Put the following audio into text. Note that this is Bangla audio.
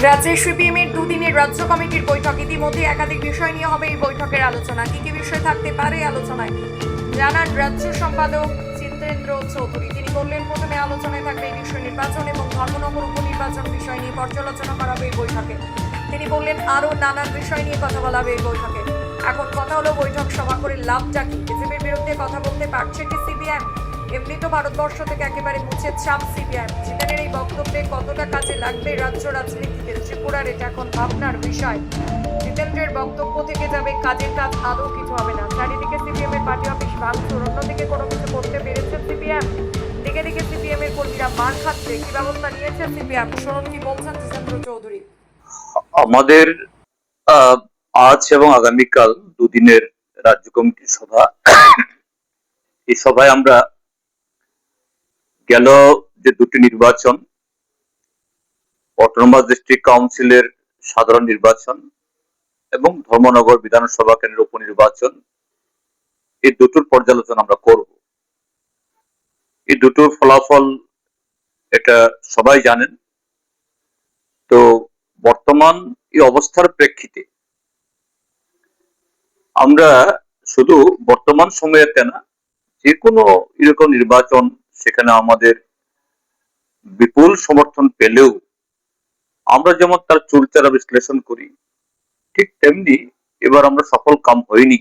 রাজ্যে সিপিএম এর দুদিনের রাজ্য কমিটির বৈঠক। ইতিমধ্যে একাধিক বিষয় নিয়ে হবে এই বৈঠকের আলোচনা। কি কি বিষয় থাকতে পারে আলোচনায় জানান রাজ্য সম্পাদক জিতেন্দ্র চৌধুরী। তিনি বললেন, প্রথমে আলোচনায় থাকবে এই বিষয় নির্বাচন এবং ধর্মনগর উপনির্বাচন বিষয় নিয়ে পর্যালোচনা করা হবে এই বৈঠকে। তিনি বললেন, আরও নানান বিষয় নিয়ে কথা বলা হবে এই বৈঠকে। এখন কথা হলো, বৈঠক সভা করে লাভটা কি? বিজেপির বিরুদ্ধে কথা বলতে পারছে কি সিপিএম? এমনি তো ভারতবর্ষ থেকে একেবারে মুছে ছাপ সিপিএম। জিতেনের এই বক্তব্যে কতটা কাজে লাগবে রাজ্য রাজনীতিতে ত্রিপুরার, এটা এখন ভাবনার বিষয়। জিতেন্দ্রের বক্তব্য থেকে যাবে কাজের কাজ, আদৌ কিছু হবে না। চারিদিকে সিপিএম এর পার্টি অফিস ভাঙচুর, অন্যদিকে কোনো কিছু করতে পেরেছে সিপিএম? দিকে দিকে সিপিএম এর কর্মীরা মার খাচ্ছে, কি ব্যবস্থা নিয়েছে সিপিএম? শুনুন কি বলছেন জিতেন্দ্র চৌধুরী। আমাদের আজ এবং আগামীকাল দুদিনের রাজ্য কমিটির সভা। এই সভায় আমরা গেল যে দুটি নির্বাচন, অটোনমাস ডিস্ট্রিক্ট কাউন্সিলের সাধারণ নির্বাচন এবং ধর্মনগর বিধানসভা কেন্দ্রের উপনির্বাচন, এই দুটোর পর্যালোচনা আমরা করব। এই দুটোর ফলাফল এটা সবাই জানেন। তো বর্তমান এই অবস্থার প্রেক্ষিতে আমরা শুধু বর্তমান সময়েতে না, যে কোনো এরকম নির্বাচন সেখানে আমাদের বিপুল সমর্থন পেলেও আমরা যেমন তার চুলচারা বিশ্লেষণ করি, ঠিক তেমনি এবার আমরা সফল কাম হয়নি